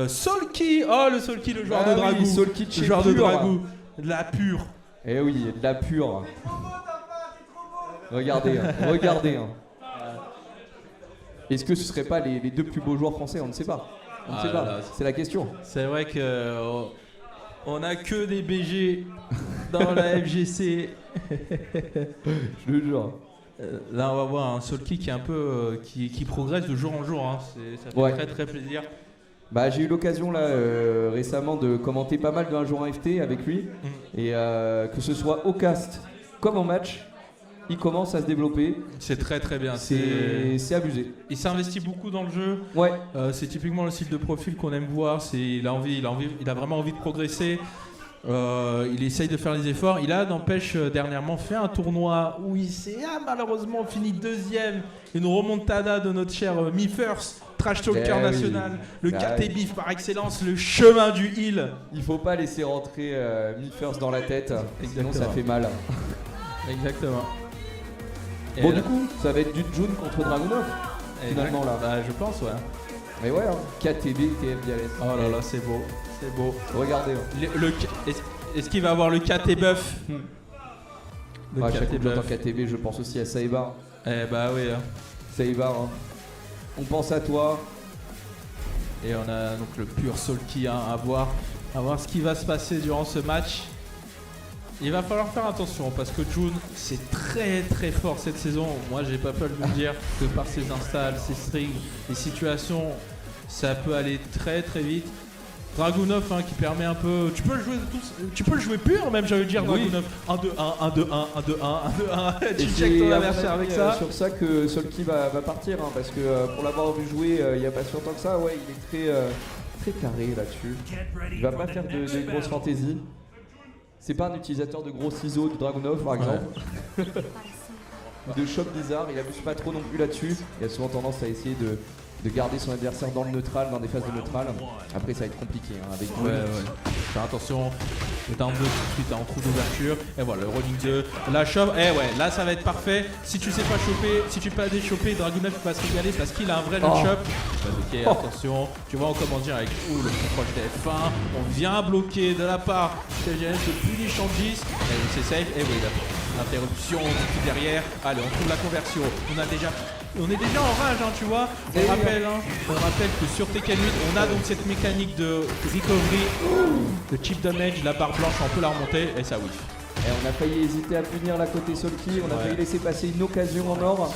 Solki, oh le Solki, le joueur de Dragou, Solki le joueur de Dragou, de la pure. Eh oui, de la pure. Regardez, regardez. Est-ce que ce serait pas les deux plus beaux joueurs français? On ne sait pas. On ne sait pas. C'est la question. C'est vrai que on a que des BG dans la FGC. Je le jure. Là, on va voir un Solki qui est un peu qui progresse de jour en jour. Hein. Ça fait très très plaisir. Bah, j'ai eu l'occasion là récemment de commenter pas mal de 1 jour 1 FT avec lui et que ce soit au cast comme en match, il commence à se développer. C'est très très bien. C'est abusé. Il s'investit beaucoup dans le jeu. Ouais. C'est typiquement le style de profil qu'on aime voir. Il a vraiment envie de progresser. Il essaye de faire les efforts. Il a, n'empêche, dernièrement fait un tournoi où il s'est malheureusement fini 2ème. Une remontada de notre cher Me-First, Trash Talker national, le KT Beef par excellence, le chemin du heal. Il faut pas laisser rentrer Me-First dans la tête, sinon ça fait mal. Exactement. Bon, du coup, ça va être du June contre Dragunov, finalement là. Bah, je pense, ouais. Mais ouais, KTB, TF Dialès. Oh là là, c'est beau. C'est beau. Regardez. Est-ce qu'il va avoir le KT Buff? À chaque fois que j'entends KTB, je pense aussi à Saïbar. Eh bah oui. Hein. Saïbar, hein. On pense à toi. Et on a donc le pur Solki à voir ce qui va se passer durant ce match. Il va falloir faire attention parce que June, c'est très très fort cette saison. Moi, j'ai pas peur de vous dire que par ses installs, ses strings, les situations, ça peut aller très très vite. Dragunov qui permet un peu. Tu peux le jouer pur même, j'allais dire. Dragunov 1-2-1, 1-2-1, 1-2-1. Tu check ton adversaire avec ça. C'est sur ça que Solki va partir parce que pour l'avoir vu jouer il n'y a pas si longtemps que ça, ouais, il est très carré là-dessus. Il va pas faire de grosses fantaisies. C'est pas un utilisateur de gros ciseaux de Dragunov par exemple. De shop bizarre, il abuse pas trop non plus là-dessus. Il a souvent tendance à essayer de garder son adversaire dans le neutral, dans des phases de neutral. Après ça va être compliqué avec lui. Faire attention, le down 2 tout de suite en trou d'ouverture. Et voilà, le rolling 2, la shove. Et ouais, là ça va être parfait. Si tu sais pas choper, si tu peux pas déchoper, Dragunov va se régaler parce qu'il a un vrai shop. Ok, attention, tu vois on commence dire avec le contrôle TF1. On vient bloquer de la part de TGS de punish en 10. C'est safe. Et oui, l'interruption tout derrière. Allez, on trouve la conversion. On est déjà en rage, tu vois. On rappelle que sur Tekken 8, on a donc cette mécanique de recovery, de chip damage, la barre blanche, on peut la remonter et ça whiff. Et on a failli hésiter à punir la côté Solki, on a failli laisser passer une occasion en or.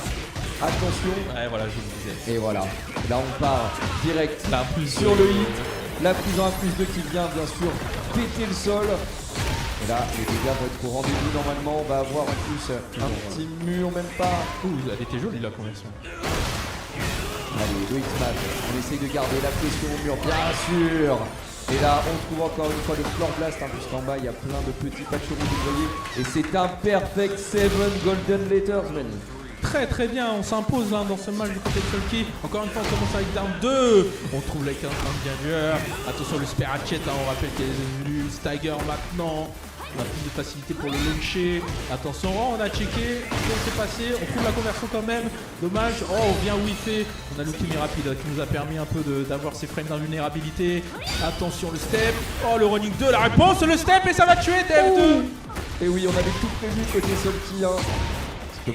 Attention. Ouais, voilà, je vous disais. Et voilà, là on part direct sur le hit. La prise en 1+2 qui vient bien sûr péter le sol. Et là, les dégâts vont être au rendez-vous normalement. On va avoir en plus un petit mur, même pas. Elle était jolie la conversion. Allez, le X-Match. On essaye de garder la pression au mur, bien sûr. Et là, on trouve encore une fois le floor blast, puisqu'en bas, il y a plein de petits patchs rouges, vous voyez. Et c'est un perfect 7 golden letters, man. Très très bien, on s'impose dans ce match du côté de Solki. Encore une fois, on commence avec down 2. On trouve les 15 bien dur. Attention, le spare hatchet, on rappelle qu'il est devenu stagger maintenant. On a plus de facilité pour le launcher. Attention, on a checké. Ce qui s'est passé, on trouve la conversion quand même. Dommage. On vient whiffer. On a l'ultime rapide qui nous a permis un peu d'avoir ses frames d'invulnérabilité. Attention, le step. Le running 2, la réponse, le step et ça va tuer TF2. Et oui, on avait tout prévu côté Solki. Bon,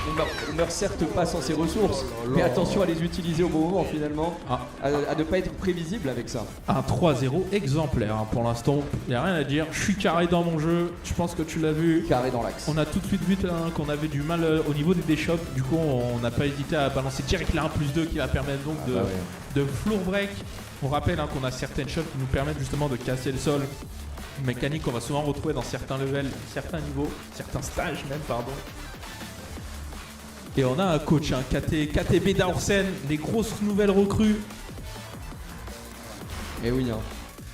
on meurt certes pas sans ses ressources, mais attention à les utiliser au bon moment finalement, à ne pas être prévisible avec ça. Un 3-0 exemplaire pour l'instant, il n'y a rien à dire, je suis carré dans mon jeu, je pense que tu l'as vu. Carré dans l'axe. On a tout de suite vu qu'on avait du mal au niveau des déshops, du coup on n'a pas hésité à balancer direct la 1+2 qui va permettre donc de floor break. On rappelle qu'on a certaines shots qui nous permettent justement de casser le sol. Une mécanique qu'on va souvent retrouver dans certains levels, certains niveaux, certains stages même, pardon. Et on a un coach, KTB Daorsen, les grosses nouvelles recrues. Et oui,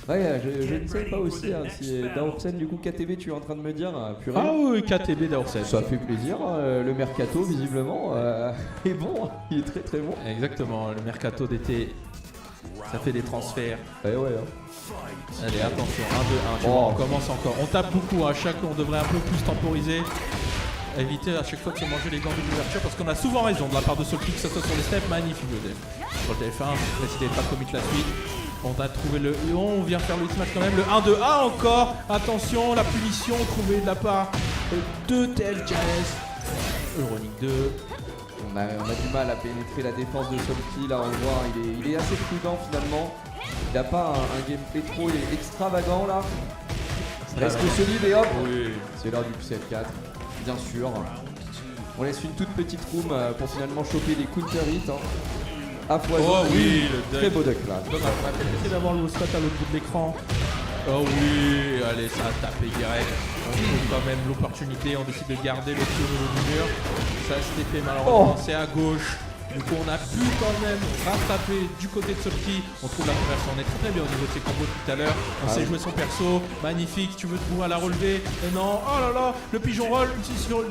ouais, je ne sais pas aussi si Daorsen, du coup, KTB, tu es en train de me dire, purée. Ah oui, KTB Daorsen. Ça fait plaisir, le mercato, visiblement, est bon, il est très très bon. Exactement, le mercato d'été, ça fait des transferts. Ouais. Allez, attention, 1-2-1, on commence encore. On tape beaucoup, à chaque on devrait un peu plus temporiser. Éviter à chaque fois de se manger les gants d'ouverture parce qu'on a souvent raison de la part de Solki, que ce soit sur les steps. Magnifique le dev. sur le TF1, décidé de pas commit la suite. On a trouvé on vient faire le match quand même, le 1-2-1 encore. Attention, la punition trouvée de la part de TF Jales. Euronic 2. On a du mal à pénétrer la défense de Solki, là on le voit, il est assez prudent finalement. Il n'a pas un gameplay trop extravagant là. Reste solide et hop, Oui. c'est l'heure du QCF4, bien sûr. On laisse une toute petite room pour finalement choper des counter hits. À foison. Oh oui, le très duck. beau duck là. Dommage, on a peut-être essayé d'avoir le spot à l'autre bout de l'écran. Oh oui, allez, ça a tapé direct. On trouve quand même l'opportunité, on décide de garder le tir au mur. Ça s'était fait malheureusement, c'est à gauche. Du coup, on a pu quand même rattraper du côté de Solki. On trouve la conversion, on est très bien au niveau de ses combos tout à l'heure. On sait jouer son perso, magnifique. Tu veux te pouvoir la relever. Et non, oh là là, le pigeon roll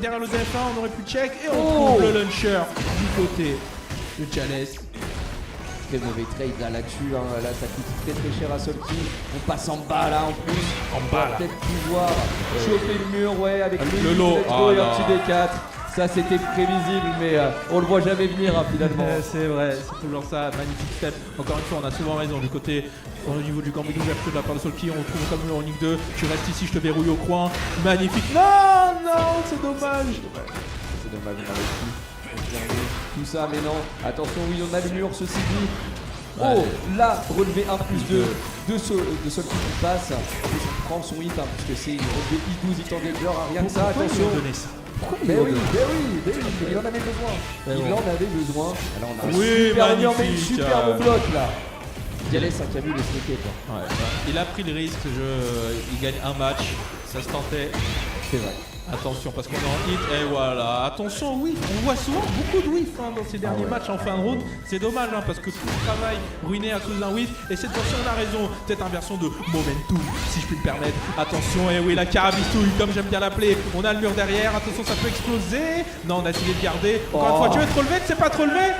derrière le DF1, on aurait pu check. Et on trouve le launcher du côté de Jales. Très mauvais trade là-dessus, là ça coûte très cher à Solki. On passe en bas là en plus. En bas là. Peut-être pouvoir choper le mur, ouais, avec le lot. et un petit D4. Ça c'était prévisible, mais on le voit jamais venir finalement. C'est vrai, c'est toujours ça, magnifique step. Encore une fois, on a souvent raison du côté, au niveau du gambit d'ouverture de la part de Solki. On trouve comme le running 2. Tu restes ici, je te verrouille au coin. Magnifique. Non, non, c'est dommage. C'est dommage, on aurait pu tout ça, mais non. Attention, oui, on a le mur, ceci dit. Oh, là, relevé 1+2 de Solki qui passe. Il prend son hit, puisque c'est une relevé I12, hit engager, rien que ça, attention. Mais oui, il en avait besoin. Il en avait besoin. Alors on a un super bon bloc là. Dialès a vu le sneaker quoi. Ouais, il a pris le risque, il gagne un match, ça se tentait. C'est vrai. Attention parce qu'on est en hit et voilà. Attention, oui, on voit souvent beaucoup de whiff dans ces derniers matchs en fin de round. C'est dommage parce que tout le travail ruiné à cause d'un whiff. Et cette fois-ci on a raison. Peut-être inversion de momentum si je puis me permettre. Attention, et oui, la carabistouille comme j'aime bien l'appeler. On a le mur derrière, attention ça peut exploser. Non, on a décidé de garder. Encore une fois, tu veux te relever, tu sais pas te relever.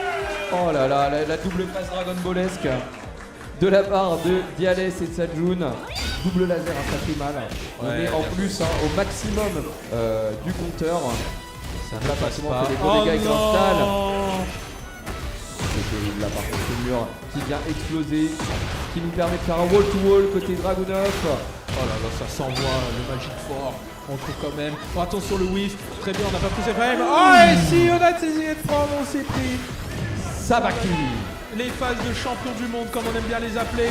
Oh là là, la double passe Dragon Ballesque de la part de Dialès et de Sajun. Double laser, ça fait mal. On est en plus au maximum du compteur. Ça ne va pas souvent que les bons dégâts s'installent. C'est terrible là par contre ce mur qui vient exploser, qui nous permet de faire un wall-to-wall côté Dragunov. Oh là là, ça s'envoie, le Magic Fort. On trouve quand même. Oh, attention le whiff. Très bien, on n'a pas pris ses frames. Oh, et si on a essayé de prendre, on s'est pris. Sabaki. Les phases de champion du monde, comme on aime bien les appeler.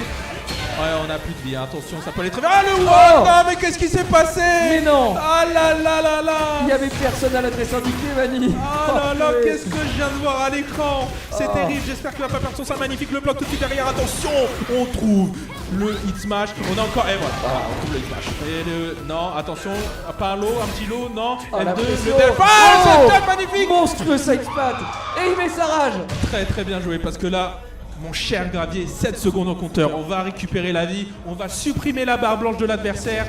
Ouais, on a plus de vie, attention, ça peut aller très bien. Ah, le what? Non, mais qu'est-ce qui s'est passé? Mais non. Ah là là là là. Il n'y avait personne à l'adresse indiquée, Mani. Ah là là, qu'est-ce que je viens de voir à l'écran? C'est terrible, j'espère qu'il va pas perdre son sein magnifique. Le bloc tout de suite derrière, attention. On trouve le hit smash. On a encore, et voilà, on trouve le hit smash. Et non, attention, pas un lot, un petit lot, non. L2, le def. Ah, c'est magnifique. Monstrueux sidespad. Et il met sa rage. Très très bien joué parce que là, mon cher Gravier, 7 secondes au compteur. On va récupérer la vie, on va supprimer la barre blanche de l'adversaire.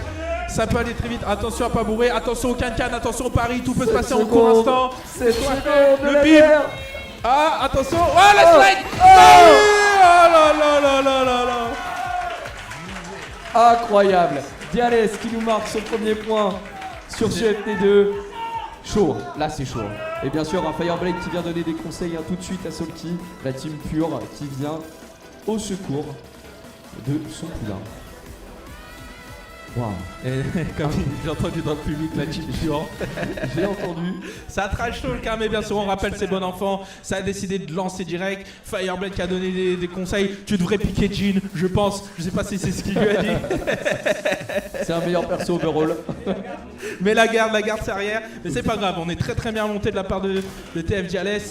Ça peut aller très vite, attention à pas bourrer, attention au can-can, attention au pari, tout peut se passer en court instant. C'est le bim. Ah, attention, oh la slide. Oh là là là là là là. Incroyable. Dialès qui nous marque son premier point sur CFT2. Chaud, là c'est chaud. Et bien sûr un Fireblade qui vient donner des conseils tout de suite à Solki, la team pure qui vient au secours de son poulain. Wow. Et comme j'ai entendu dans le public, la team pure. J'ai entendu. Ça trash talk, mais bien sûr on rappelle c'est bon enfant. Ça a décidé de lancer direct. Fireblade qui a donné des conseils. Tu devrais piquer Jean, je pense. Je sais pas si c'est ce qu'il lui a dit. C'est un meilleur perso overall. Mais la garde c'est arrière. Mais c'est pas grave, on est très très bien monté de la part de TF Jales.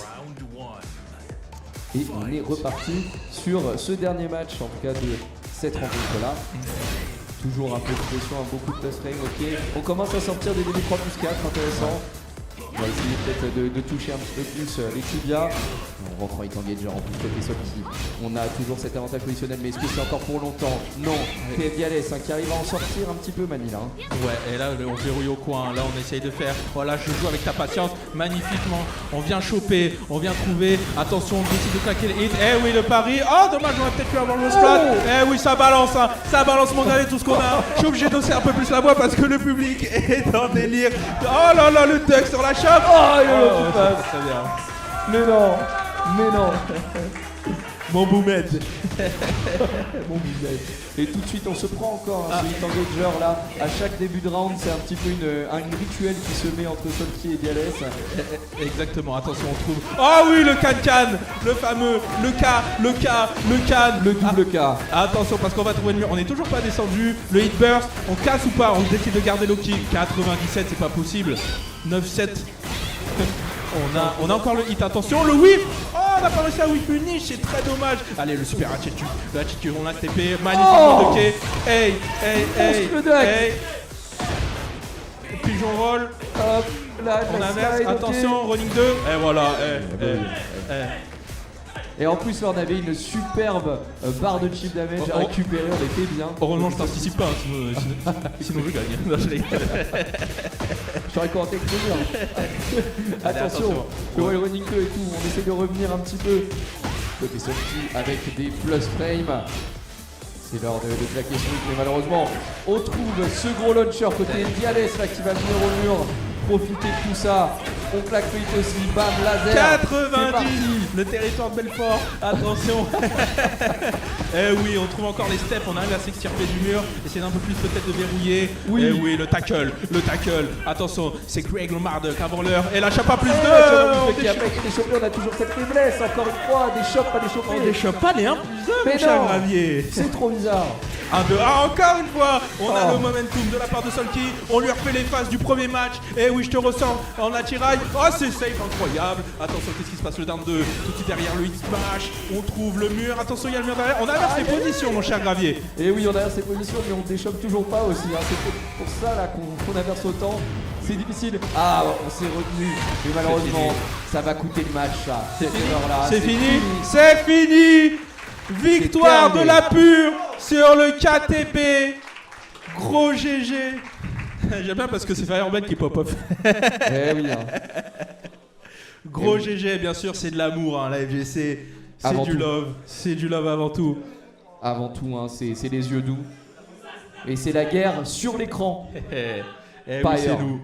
Et on est reparti sur ce dernier match, en tout cas de cette rencontre-là. Toujours un peu de pression, beaucoup de touch frame, ok. On commence à sortir des débits 3+4, intéressant. On va essayer peut-être de toucher un petit peu plus les tibias. On rentre en hit engager en plus côté Solki. On a toujours cet avantage positionnel, mais est-ce que c'est encore pour longtemps? Non. TF Dialès qui arrive à en sortir un petit peu, Manila. Ouais, et là on verrouille au coin. Là on essaye de faire. Voilà, je joue avec ta patience magnifiquement. On vient choper, on vient trouver. Attention, on décide de claquer les hits. Eh oui, le pari. Oh, dommage, on aurait peut-être pu avoir le splat. Eh oui, ça balance, hein. Ça balance mon gars et tout ce qu'on a. Je suis obligé d'osser un peu plus la voix parce que le public est en délire. Oh là là, le duck sur la chape. Oh, il y a l'autre qui passe. Très bien. Mais non, mais non. Mon Boumed. Bon business. Et tout de suite, on se prend encore ce Hit Engager là. À chaque début de round, c'est un petit peu un rituel qui se met entre Solki et Dialès. Exactement, attention, on trouve. Oh oui, le can-can, le fameux, le can, le can. Le double K. Attention, parce qu'on va trouver le mur. On n'est toujours pas descendu. Le hit burst, on casse ou pas? On décide de garder low kick. 97, c'est pas possible. 9-7. On a encore le hit, attention, le whip. Oh, on a pas réussi à whip une niche, c'est très dommage. Allez, le super attitude. Le attitude, on l'a TP. Magnifiquement bloqué. Hey. Le duck. Hey. Pigeon roll. Hop, là, On la inverse, slide, ok. attention, running 2. Et voilà. Et en plus, là, on avait une superbe barre de chip damage à récupérer, on était bien. Heureusement, je t'anticipe pas, sinon je gagne. Non, je rigole. J'aurais commenté que bien. Attention, le Royal Running 2 et tout, on essaie de revenir un petit peu côté Solki avec des plus frame. C'est l'heure de claquer ce truc, mais malheureusement, on trouve ce gros launcher côté Dialès là qui va venir au mur. Profiter de tout ça. On claque le hit aussi, bam, laser. 90, le territoire de Belfort, attention. Eh oui, on trouve encore les steps, on arrive à s'extirper du mur, essayer d'un peu plus peut-être de verrouiller. Oui. Eh oui, le tackle, attention, c'est Craig Lombard avant l'heure, et la chape à plus 2. Qui a pas été déchopé, on a toujours cette faiblesse, encore une fois, des chops, pas déchopés. On déchoppe pas les 1 plus 1, Mais mon cher non. Gravier. C'est trop bizarre. 1, 2, encore une fois, on a Oh. le momentum de la part de Solki, on lui refait les phases du premier match, et oui, je te ressens en attirail. Oh, c'est safe, incroyable. Attention, qu'est-ce qui se passe, le down 2, tout de suite derrière le hit smash, on trouve le mur, attention, il y a le mur derrière, on inverse les positions, mon cher Gravier. Et oui, on a ces positions, mais on déchoppe toujours pas aussi. Hein. C'est pour ça là qu'on inverse autant. C'est difficile. Ah, on s'est retenu. Mais malheureusement, ça va coûter le match, ça. Cette erreur-là. C'est fini, c'est fini. Victoire de la pure sur le KTP. Gros GG. J'aime bien parce que c'est Fireball qui pop-up. Eh oui. Hein. Gros GG, bien sûr, c'est de l'amour, hein, la FGC. C'est Avant du tout. love. C'est du love avant tout. Avant tout, hein, c'est les yeux doux. Et c'est la guerre sur l'écran. Eh oui, Pas c'est ailleurs. nous.